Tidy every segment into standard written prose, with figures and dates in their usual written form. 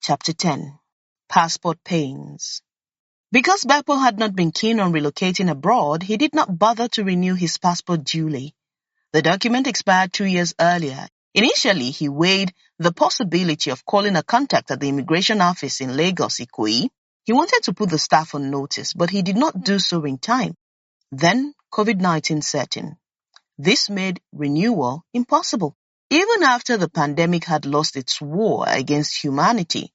Chapter 10. Passport Pains. Because Bepo had not been keen on relocating abroad, he did not bother to renew his passport duly. The document expired 2 years earlier. Initially, he weighed the possibility of calling a contact at the immigration office in Lagos, Ikoyi. He wanted to put the staff on notice, but he did not do so in time. Then, COVID-19 set in. This made renewal impossible. Even after the pandemic had lost its war against humanity,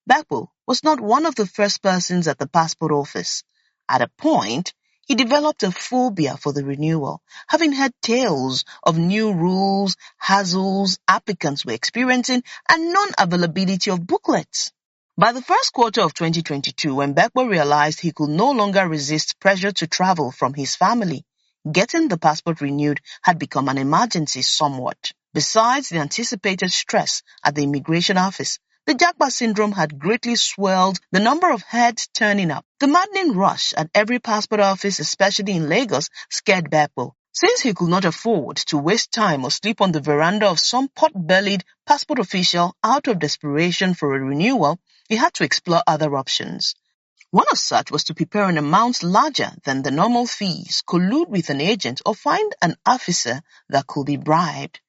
Bepo was not one of the first persons at the passport office. At a point, he developed a phobia for the renewal, having heard tales of new rules, hassles applicants were experiencing, and non-availability of booklets. By the first quarter of 2022, when Bepo realized he could no longer resist pressure to travel from his family, getting the passport renewed had become an emergency somewhat. Besides the anticipated stress at the immigration office, the Japa syndrome had greatly swelled the number of heads turning up. The maddening rush at every passport office, especially in Lagos, scared Bepo. Since he could not afford to waste time or sleep on the veranda of some pot-bellied passport official out of desperation for a renewal, he had to explore other options. One of such was to prepare an amount larger than the normal fees, collude with an agent, or find an officer that could be bribed.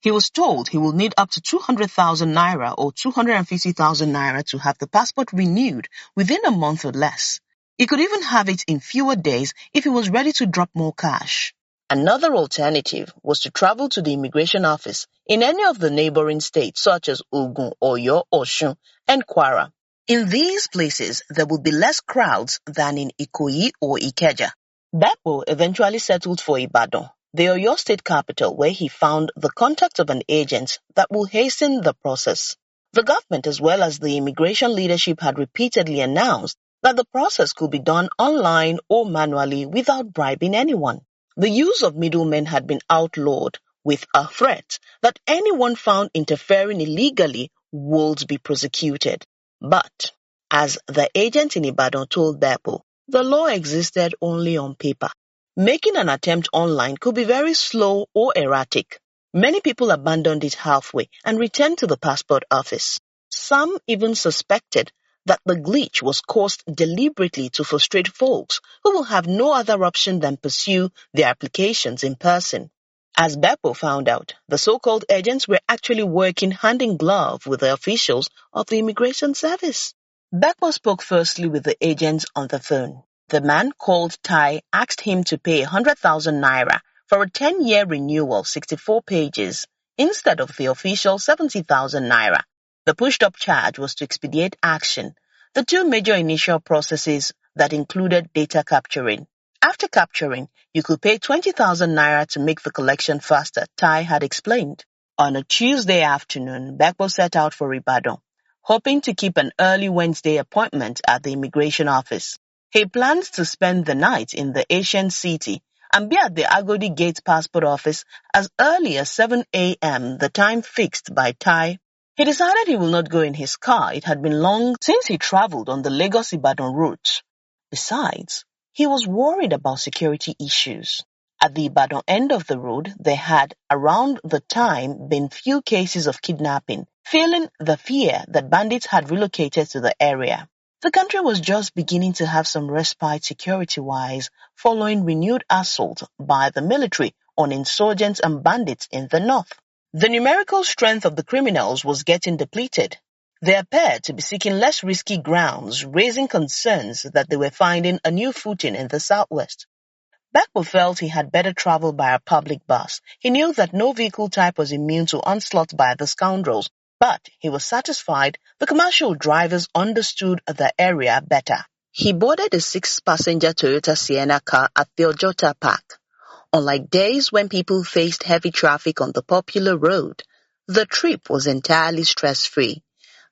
He was told he will need up to 200,000 naira or 250,000 naira to have the passport renewed within a month or less. He could even have it in fewer days if he was ready to drop more cash. Another alternative was to travel to the immigration office in any of the neighboring states such as Ogun, Oyo, Osun, and Kwara. In these places, there would be less crowds than in Ikoyi or Ikeja. Bepo eventually settled for Ibadan, the Oyo state capital, where he found the contact of an agent that will hasten the process. The government as well as the immigration leadership had repeatedly announced that the process could be done online or manually without bribing anyone. The use of middlemen had been outlawed, with a threat that anyone found interfering illegally would be prosecuted. But, as the agent in Ibadan told Bepo, the law existed only on paper. Making an attempt online could be very slow or erratic. Many people abandoned it halfway and returned to the passport office. Some even suspected that the glitch was caused deliberately to frustrate folks who will have no other option than pursue their applications in person. As Bepo found out, the so-called agents were actually working hand in glove with the officials of the immigration service. Bepo spoke firstly with the agents on the phone. The man called Tai asked him to pay 100,000 naira for a 10-year renewal, 64 pages, instead of the official 70,000 naira. The pushed-up charge was to expedite action, the two major initial processes that included data capturing. After capturing, you could pay 20,000 naira to make the collection faster, Tai had explained. On a Tuesday afternoon, Bepo set out for Ibadan, hoping to keep an early Wednesday appointment at the immigration office. He planned to spend the night in the ancient city and be at the Agodi Gate passport office as early as 7 a.m., the time fixed by Tai. He decided he will not go in his car. It had been long since he traveled on the Lagos-Ibadan route. Besides, he was worried about security issues. At the Ibadan end of the road, there had, around the time, been few cases of kidnapping, feeling the fear that bandits had relocated to the area. The country was just beginning to have some respite security-wise following renewed assault by the military on insurgents and bandits in the north. The numerical strength of the criminals was getting depleted. They appeared to be seeking less risky grounds, raising concerns that they were finding a new footing in the southwest. Bepo felt he had better travel by a public bus. He knew that no vehicle type was immune to onslaught by the scoundrels, but he was satisfied the commercial drivers understood the area better. He boarded a 6-passenger Toyota Sienna car at the Ojota Park. Unlike days when people faced heavy traffic on the popular road, the trip was entirely stress-free.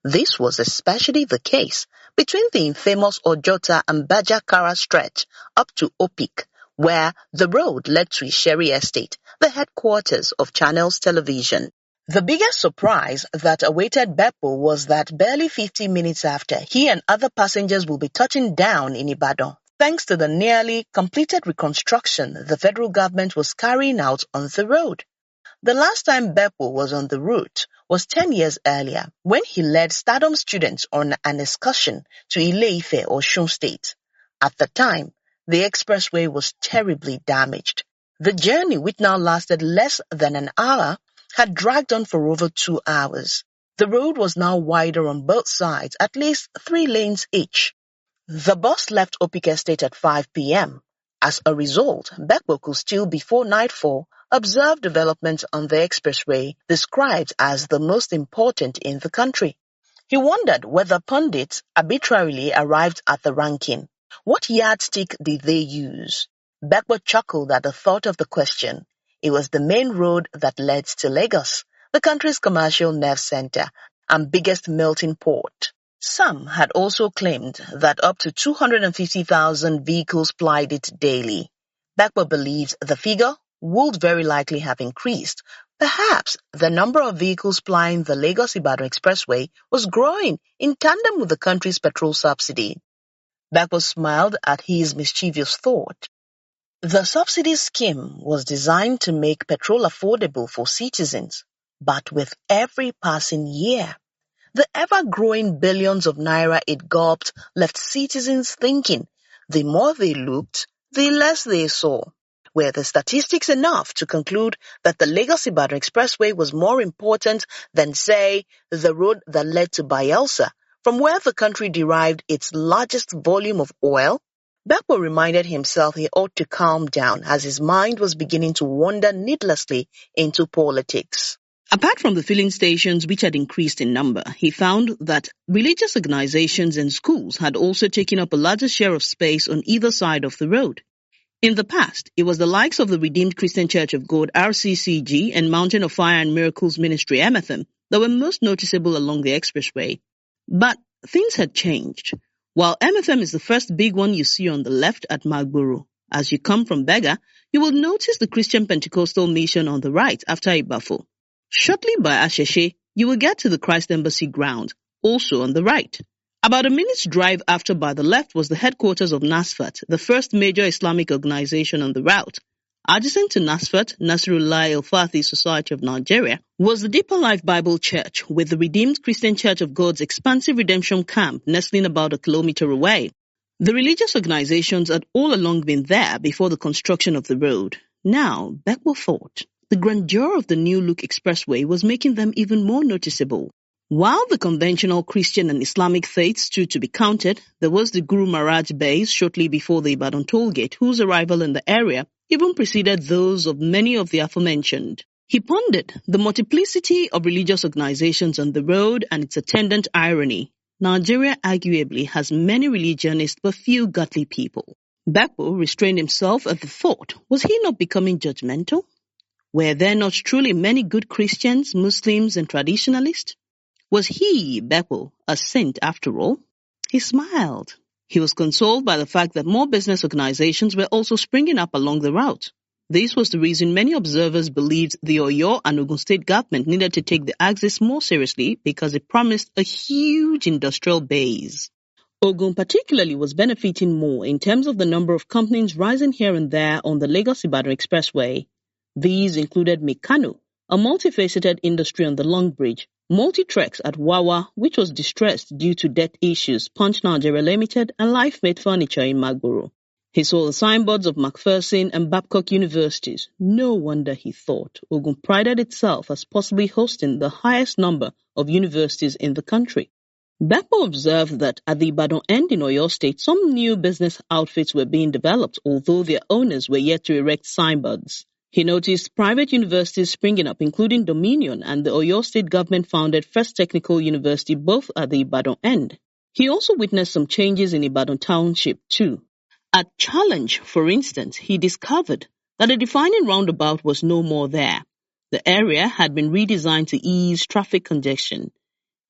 This was especially the case between the infamous Ojota and Bajakara stretch up to Opik, where the road led to Isheri Estate, the headquarters of Channels Television. The biggest surprise that awaited Bepo was that barely 50 minutes after, he and other passengers will be touching down in Ibadan, thanks to the nearly completed reconstruction the federal government was carrying out on the road. The last time Bepo was on the route was 10 years earlier when he led Stardom students on an excursion to Ile-Ife or Osun State. At the time, the expressway was terribly damaged. The journey, which now lasted less than an hour, had dragged on for over 2 hours. The road was now wider on both sides, at least 3 lanes each. The bus left Opik Estate at 5 p.m. As a result, Bepo could still before nightfall observe developments on the expressway described as the most important in the country. He wondered whether pundits arbitrarily arrived at the ranking. What yardstick did they use? Bepo chuckled at the thought of the question. It was the main road that led to Lagos, the country's commercial nerve center and biggest melting pot. Some had also claimed that up to 250,000 vehicles plied it daily. Bepo believed the figure would very likely have increased. Perhaps the number of vehicles plying the Lagos-Ibadan Expressway was growing in tandem with the country's petrol subsidy. Bepo smiled at his mischievous thought. The subsidy scheme was designed to make petrol affordable for citizens, but with every passing year, the ever-growing billions of naira it gulped left citizens thinking the more they looked, the less they saw. Were the statistics enough to conclude that the Lagos-Ibadan Expressway was more important than, say, the road that led to Bayelsa, from where the country derived its largest volume of oil? Bepo reminded himself he ought to calm down as his mind was beginning to wander needlessly into politics. Apart from the filling stations, which had increased in number, he found that religious organizations and schools had also taken up a larger share of space on either side of the road. In the past, it was the likes of the Redeemed Christian Church of God, RCCG, and Mountain of Fire and Miracles Ministry, MFM, that were most noticeable along the expressway. But things had changed. While MFM is the first big one you see on the left at Magboro, as you come from Bega, you will notice the Christian Pentecostal Mission on the right after Ibafo. Shortly by Asheshe, you will get to the Christ Embassy ground, also on the right. About a minute's drive after by the left was the headquarters of NASFAT, the first major Islamic organization on the route. Adjacent to NASFAT, Nasrullah El-Fathi Society of Nigeria, was the Deeper Life Bible Church, with the Redeemed Christian Church of God's expansive redemption camp nestling about a kilometer away. The religious organizations had all along been there before the construction of the road. Now, Bepo thought, the grandeur of the new-look expressway was making them even more noticeable. While the conventional Christian and Islamic faiths stood to be counted, there was the Guru Maharaj base shortly before the Ibadan toll gate, whose arrival in the area even preceded those of many of the aforementioned. He pondered the multiplicity of religious organizations on the road and its attendant irony. Nigeria arguably has many religionists but few godly people. Bepo restrained himself at the thought, was he not becoming judgmental? Were there not truly many good Christians, Muslims, and traditionalists? Was he, Bepo, a saint after all? He smiled. He was consoled by the fact that more business organizations were also springing up along the route. This was the reason many observers believed the Oyo and Ogun State government needed to take the axis more seriously because it promised a huge industrial base. Ogun particularly was benefiting more in terms of the number of companies rising here and there on the Lagos-Ibadan Expressway. These included Mekano, a multifaceted industry on the Long Bridge, Multitrex at Wawa, which was distressed due to debt issues, Punch Nigeria Limited, and Life-Made Furniture in Magboro. He saw the signboards of Macpherson and Babcock universities. No wonder, he thought, Ogun prided itself as possibly hosting the highest number of universities in the country. Bepo observed that at the Ibadan end in Oyo State, some new business outfits were being developed, although their owners were yet to erect signboards. He noticed private universities springing up, including Dominion and the Oyo State government-founded First Technical University, both at the Ibadan end. He also witnessed some changes in Ibadan Township, too. At Challenge, for instance, he discovered that a defining roundabout was no more there. The area had been redesigned to ease traffic congestion.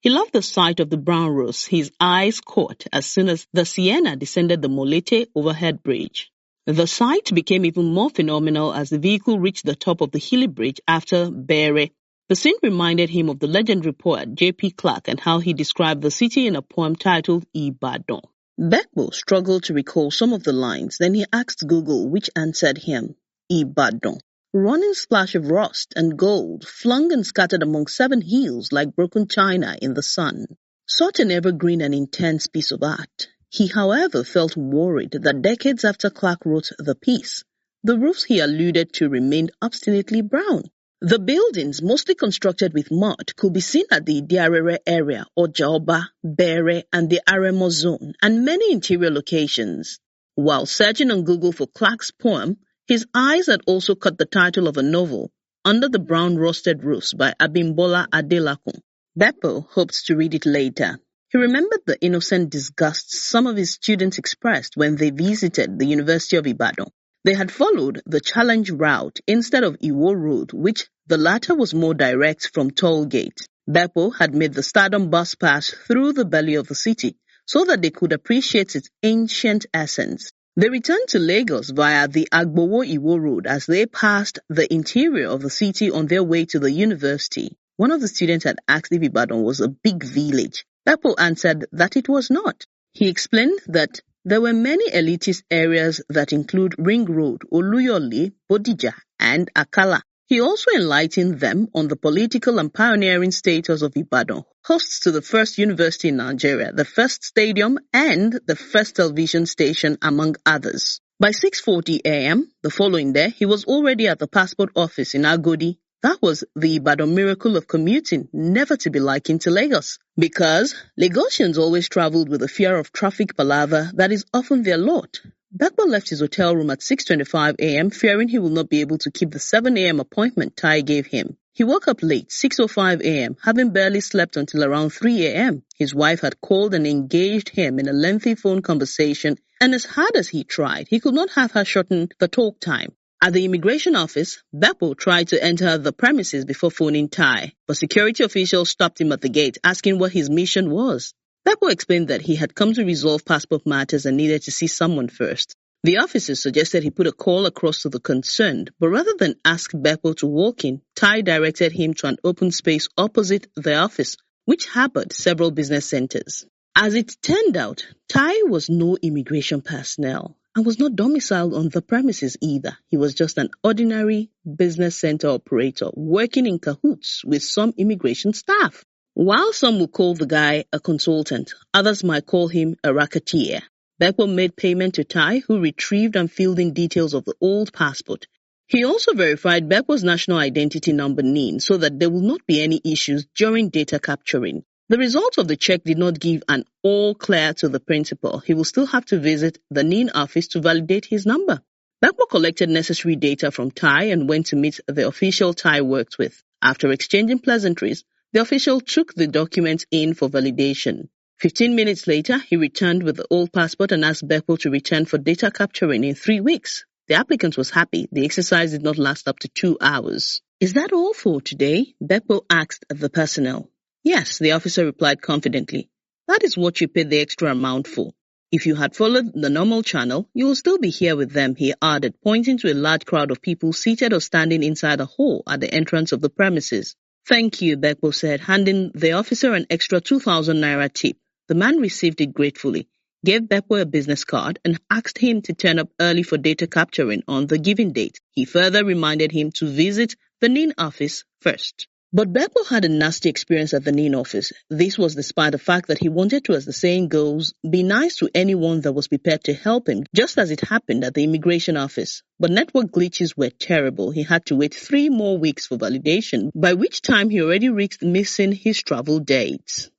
He loved the sight of the brown rose his eyes caught as soon as the Sienna descended the Molete overhead bridge. The sight became even more phenomenal as the vehicle reached the top of the hilly bridge after Bere. The scene reminded him of the legendary poet J.P. Clark and how he described the city in a poem titled Ibadan. Bepo struggled to recall some of the lines, then he asked Google, which answered him, Ibadan. running splash of rust and gold flung and scattered among 7 hills like broken china in the sun. Such an evergreen and intense piece of art. He, however, felt worried that decades after Clark wrote the piece, the roofs he alluded to remained obstinately brown. The buildings, mostly constructed with mud, could be seen at the Idiarere area, Ojaoba, Bere, and the Aremo zone, and many interior locations. While searching on Google for Clark's poem, his eyes had also caught the title of a novel, Under the Brown Rusted Roofs by Abimbola Adelakun. Bepo hoped to read it later. He remembered the innocent disgust some of his students expressed when they visited the University of Ibadan. They had followed the Challenge route instead of Iwo Road, which the latter was more direct from Toll Gate. Bepo had made the Stardom bus pass through the belly of the city so that they could appreciate its ancient essence. They returned to Lagos via the Agbowo-Iwo Road as they passed the interior of the city on their way to the university. One of the students had asked if Ibadan was a big village. Bepo answered that it was not. He explained that there were many elitist areas that include Ring Road, Oluyole, Bodija, and Akala. He also enlightened them on the political and pioneering status of Ibadan, hosts to the first university in Nigeria, the first stadium, and the first television station, among others. By 6:40 a.m. the following day, he was already at the passport office in Agodi. That was the Ibadan miracle of commuting, never to be likened to Lagos. Because Lagosians always traveled with a fear of traffic palaver that is often their lot. Bepo left his hotel room at 6:25 a.m. fearing he will not be able to keep the 7 a.m. appointment Tai gave him. He woke up late, 6:05 a.m., having barely slept until around 3 a.m. His wife had called and engaged him in a lengthy phone conversation, and as hard as he tried, he could not have her shorten the talk time. At the immigration office, Bepo tried to enter the premises before phoning Tai, but security officials stopped him at the gate asking what his mission was. Bepo explained that he had come to resolve passport matters and needed to see someone first. The officers suggested he put a call across to the concerned, but rather than ask Bepo to walk in, Tai directed him to an open space opposite the office, which harbored several business centers. As it turned out, Tai was no immigration personnel and was not domiciled on the premises either. He was just an ordinary business center operator working in cahoots with some immigration staff. While some would call the guy a consultant, others might call him a racketeer. Bepo made payment to Tai, who retrieved and filled in details of the old passport. He also verified Bepo's national identity number NIN so that there will not be any issues during data capturing. The result of the check did not give an all clear to the principal. He will still have to visit the NIN office to validate his number. Bepo collected necessary data from Tai and went to meet the official Tai worked with. After exchanging pleasantries, the official took the documents in for validation. 15 minutes later, he returned with the old passport and asked Bepo to return for data capturing in 3 weeks. The applicant was happy. The exercise did not last up to 2 hours. "Is that all for today?" Bepo asked the personnel. "Yes," the officer replied confidently. "That is what you paid the extra amount for. If you had followed the normal channel, you will still be here with them," he added, pointing to a large crowd of people seated or standing inside a hall at the entrance of the premises. "Thank you," Bepo said, handing the officer an extra 2,000 naira tip. The man received it gratefully, gave Bepo a business card, and asked him to turn up early for data capturing on the given date. He further reminded him to visit the NIN office first. But Bepo had a nasty experience at the NIN office. This was despite the fact that he wanted to, as the saying goes, be nice to anyone that was prepared to help him, just as it happened at the immigration office. But network glitches were terrible. He had to wait 3 more weeks for validation, by which time he already risked missing his travel dates.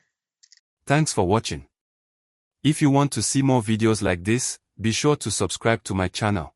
Thanks for watching. If you want to see more videos like this, be sure to subscribe to my channel.